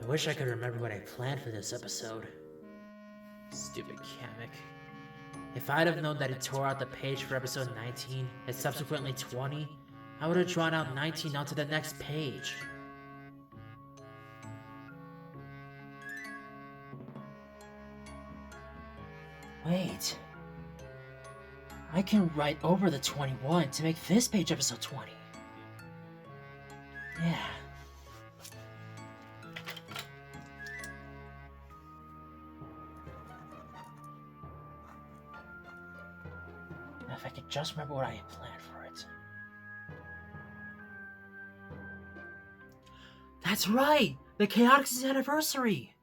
wish I could remember what I planned for this episode. Stupid Kamek. If I'd have known that it tore out the page for episode 19 and subsequently 20, I would have drawn out 19 onto the next page. Wait. I can write over the 21 to make this page episode 20. Yeah. If I could just remember what I had planned for it. That's right! The Chaotix's anniversary!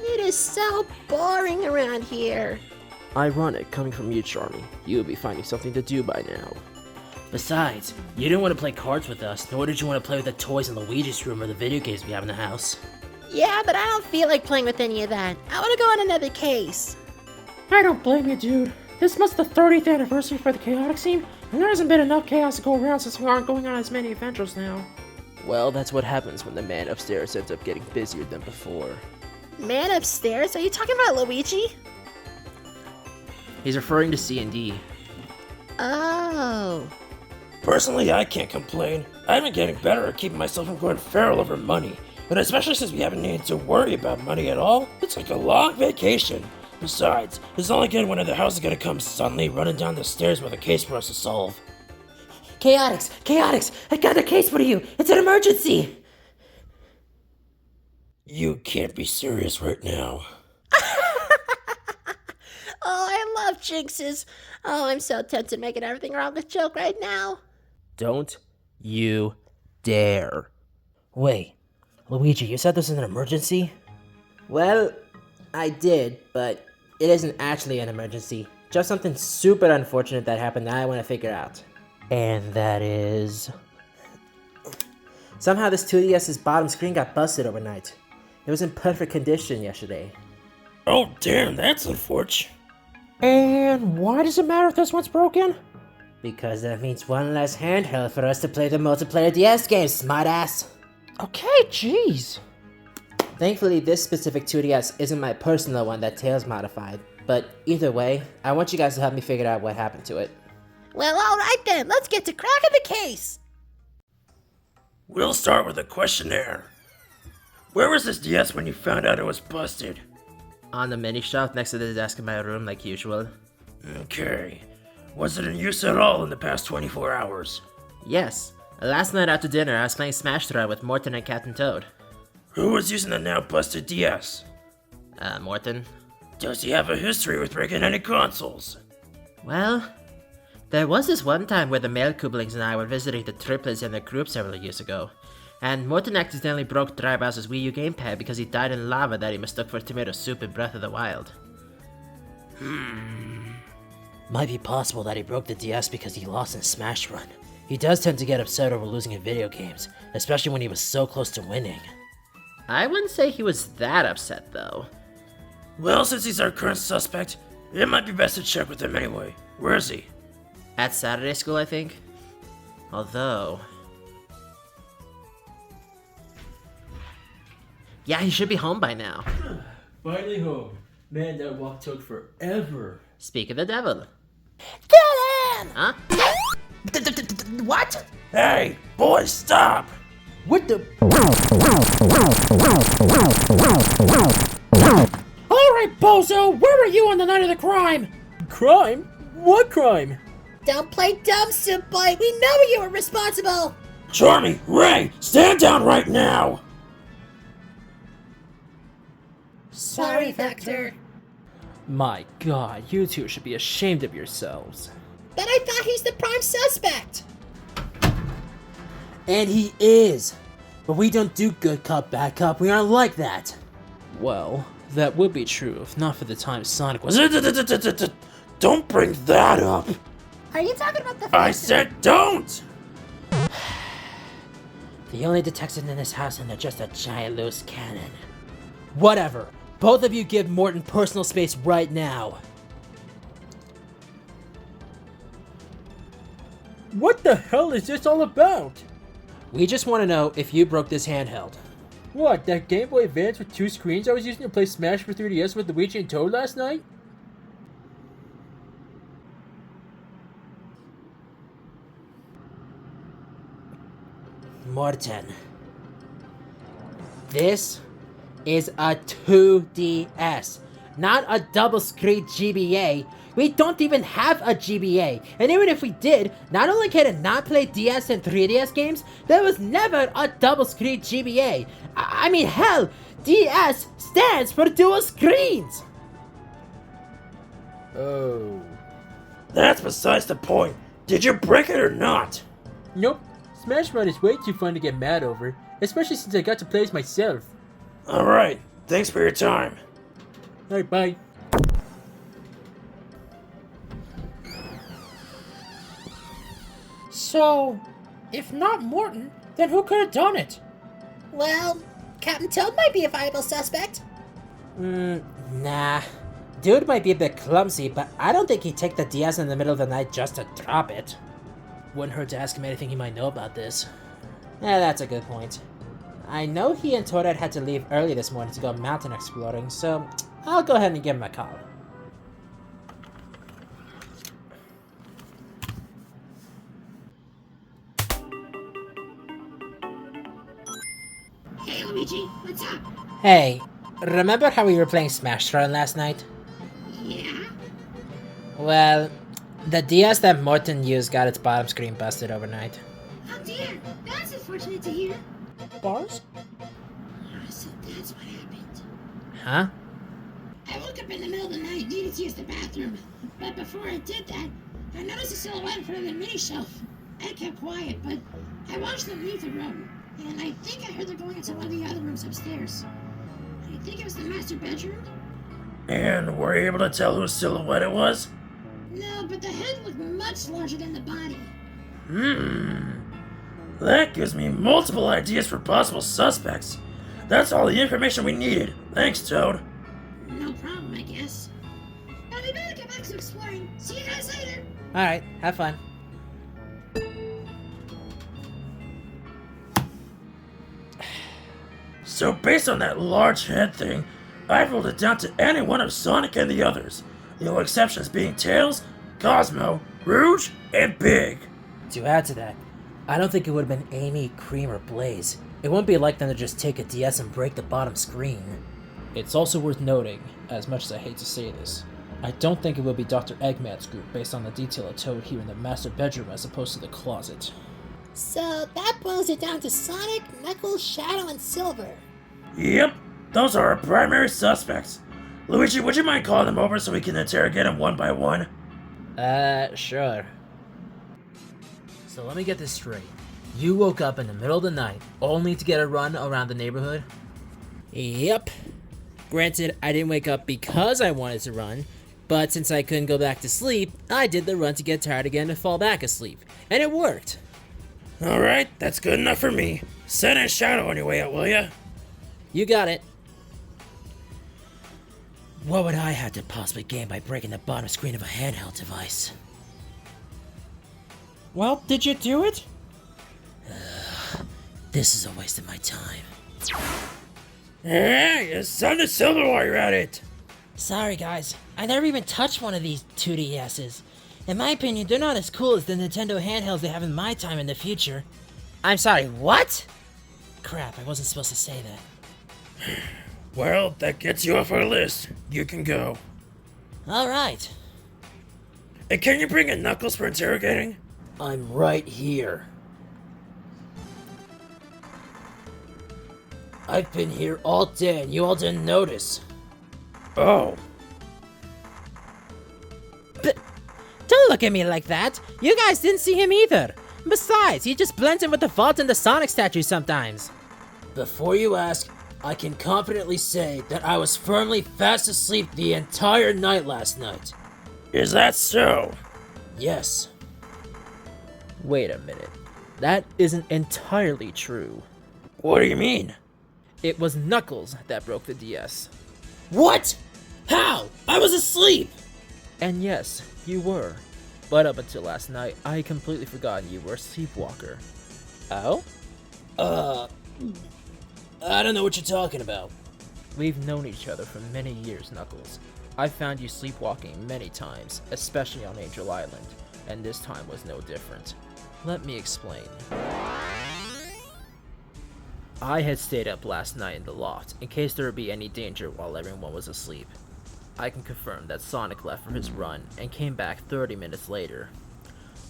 It is so boring around here. Ironic, coming from you, Charmy. You would be finding something to do by now. Besides, you didn't want to play cards with us, nor did you want to play with the toys in Luigi's room or the video games we have in the house. Yeah, but I don't feel like playing with any of that. I want to go on another case. I don't blame you, dude. This month's the 30th anniversary for the Chaotix team, and there hasn't been enough chaos to go around since we aren't going on as many adventures now. Well, that's what happens when the man upstairs ends up getting busier than before. Man upstairs? Are you talking about Luigi? He's referring to C&D. Oh. Personally, I can't complain. I've been getting better at keeping myself from going feral over money. And especially since we haven't needed to worry about money at all, it's like a long vacation. Besides, it's not like anyone in the house is gonna come suddenly running down the stairs with a case for us to solve. Chaotix! Chaotix! I got a case for you! It's an emergency! You can't be serious right now. Oh, I love jinxes. Oh, I'm so tempted to making everything wrong with joke right now. Don't you dare. Wait, Luigi, you said this is an emergency? Well, I did, but it isn't actually an emergency. Just something super unfortunate that happened that I want to figure out. And that is... Somehow this 2DS's bottom screen got busted overnight. It was in perfect condition yesterday. Oh damn, that's unfortunate. And why does it matter if this one's broken? Because that means one less handheld for us to play the multiplayer DS games, smartass! Okay, jeez. Thankfully, this specific 2DS isn't my personal one that Tails modified. But either way, I want you guys to help me figure out what happened to it. Well, alright then. Let's get to cracking the case. We'll start with a questionnaire. Where was this DS when you found out it was busted? On the mini shelf next to the desk in my room, like usual. Okay. Was it in use at all in the past 24 hours? Yes. Last night after dinner, I was playing Smash Throw with Morton and Captain Toad. Who was using the now busted DS? Morton. Does he have a history with breaking any consoles? Well, there was this one time where the male Kublings and I were visiting the triplets in their group several years ago. And Morton accidentally broke Drybowser's Wii U gamepad because he died in lava that he mistook for tomato soup in Breath of the Wild. Might be possible that he broke the DS because he lost in Smash Run. He does tend to get upset over losing in video games, especially when he was so close to winning. I wouldn't say he was that upset, though. Well, since he's our current suspect, it might be best to check with him anyway. Where is he? At Saturday school, I think. Although... yeah, he should be home by now. Finally home. Man, that walk took forever. Speak of the devil. Get him! Huh? What? Hey, boys, stop! What the? Alright, bozo! Where were you on the night of the crime? Crime? What crime? Don't play dumb, soup boy. We know you were responsible. Charmy, Ray, stand down right now! Sorry, Vector. My god, you two should be ashamed of yourselves. But I thought he's the prime suspect. And he is! But we don't do good cop, bad cop. We aren't like that. Well, that would be true if not for the time Sonic was. Don't bring that up! Are you talking about the I said don't! The only detectives in this house and they're just a giant loose cannon. Whatever. Both of you give Morton personal space right now. What the hell is this all about? We just want to know if you broke this handheld. What, that Game Boy Advance with 2 screens I was using to play Smash for 3DS with Luigi and Toad last night? Morton. This is a 2DS, not a double screen GBA. We don't even have a GBA, and even if we did, not only can it not play DS and 3DS games, there was never a double screen GBA. I mean, hell, DS stands for dual screens! Oh. That's besides the point. Did you break it or not? Nope. Smash Run is way too fun to get mad over, especially since I got to play as myself. Alright, thanks for your time. Alright, bye. So, if not Morton, then who could have done it? Well, Captain Toad might be a viable suspect. Nah. Dude might be a bit clumsy, but I don't think he'd take the DS in the middle of the night just to drop it. Wouldn't hurt to ask him anything he might know about this. Yeah, that's a good point. I know he and Toadette had to leave early this morning to go mountain exploring, so I'll go ahead and give him a call. Hey, Luigi, what's up? Hey, remember how we were playing Smash Run last night? Yeah? Well, the DS that Morton used got its bottom screen busted overnight. Oh dear, that's unfortunate to hear. Bars? So that's what happened. Huh? I woke up in the middle of the night, needed to use the bathroom. But before I did that, I noticed a silhouette in front of the mini shelf. I kept quiet, but I watched them leave the room. And I think I heard them going into one of the other rooms upstairs. I think it was the master bedroom. And were you able to tell whose silhouette it was? No, but the head looked much larger than the body. That gives me multiple ideas for possible suspects. That's all the information we needed. Thanks, Toad. No problem, I guess. Now we better get back to exploring. See you guys later. Alright, have fun. So based on that large head thing, I ruled it down to any one of Sonic and the others. The only exceptions being Tails, Cosmo, Rouge, and Big. To add to that, I don't think it would have been Amy, Cream, or Blaze. It won't be like them to just take a DS and break the bottom screen. It's also worth noting, as much as I hate to say this, I don't think it would be Dr. Eggman's group based on the detail of Toad here in the master bedroom as opposed to the closet. So that boils it down to Sonic, Knuckles, Shadow, and Silver. Yep, those are our primary suspects. Luigi, would you mind calling them over so we can interrogate them one by one? Sure. So let me get this straight. You woke up in the middle of the night only to get a run around the neighborhood? Yep. Granted, I didn't wake up because I wanted to run, but since I couldn't go back to sleep, I did the run to get tired again and fall back asleep. And it worked. Alright, that's good enough for me. Send in Shadow on your way out, will ya? You got it. What would I have to possibly gain by breaking the bottom screen of a handheld device? Well, did you do it? This is a waste of my time. Hey, send to Silver while you're at it. Sorry guys, I never even touched one of these 2DSs. In my opinion, they're not as cool as the Nintendo handhelds they have in my time in the future. I'm sorry, what? Crap, I wasn't supposed to say that. Well, that gets you off our list. You can go. Alright. And can you bring in Knuckles for interrogating? I'm right here. I've been here all day and you all didn't notice. Oh. But don't look at me like that. You guys didn't see him either. Besides, he just blends in with the Vault and the Sonic statue sometimes. Before you ask, I can confidently say that I was firmly fast asleep the entire night last night. Is that so? Yes. Wait a minute. That isn't entirely true. What do you mean? It was Knuckles that broke the DS. What? How? I was asleep! And yes, you were. But up until last night, I had completely forgotten you were a sleepwalker. Oh? I don't know what you're talking about. We've known each other for many years, Knuckles. I've found you sleepwalking many times, especially on Angel Island, and this time was no different. Let me explain. I had stayed up last night in the loft in case there would be any danger while everyone was asleep. I can confirm that Sonic left for his run and came back 30 minutes later.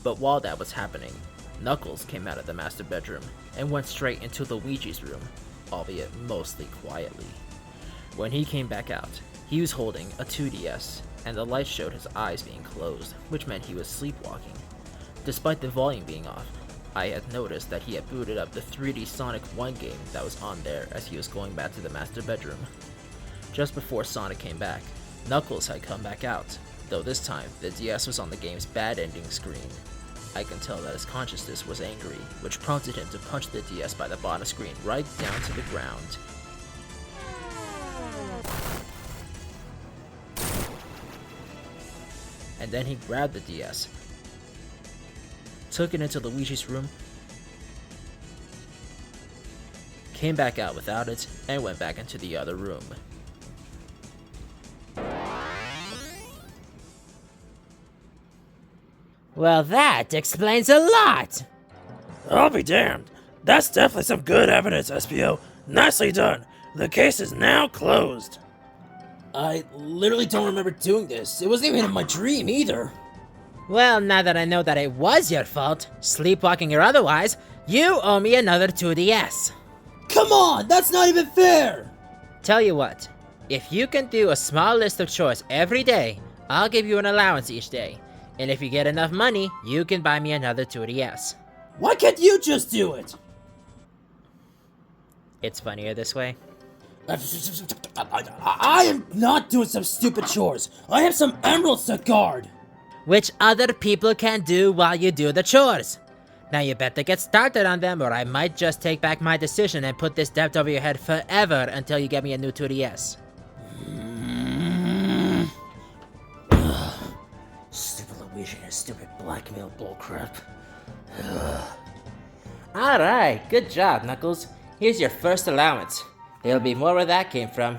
But while that was happening, Knuckles came out of the master bedroom and went straight into Luigi's room, albeit mostly quietly. When he came back out, he was holding a 2DS, and the light showed his eyes being closed, which meant he was sleepwalking. Despite the volume being off, I had noticed that he had booted up the 3D Sonic 1 game that was on there as he was going back to the master bedroom. Just before Sonic came back, Knuckles had come back out, though this time the DS was on the game's bad ending screen. I can tell that his consciousness was angry, which prompted him to punch the DS by the bottom screen right down to the ground. And then he grabbed the DS, took it into Luigi's room, came back out without it, and went back into the other room. Well, that explains a lot! I'll be damned. That's definitely some good evidence, SPO. Nicely done. The case is now closed. I literally don't remember doing this. It wasn't even in my dream either. Well, now that I know that it was your fault, sleepwalking or otherwise, you owe me another 2DS. Come on, that's not even fair! Tell you what, if you can do a small list of chores every day, I'll give you an allowance each day. And if you get enough money, you can buy me another 2DS. Why can't you just do it? It's funnier this way. I am not doing some stupid chores. I have some emeralds to guard. Which other people can do while you do the chores. Now you better get started on them, or I might just take back my decision and put this debt over your head forever until you get me a new 2DS. Stupid Luigi and his stupid blackmail bullcrap. Alright, good job, Knuckles. Here's your first allowance. There'll be more where that came from.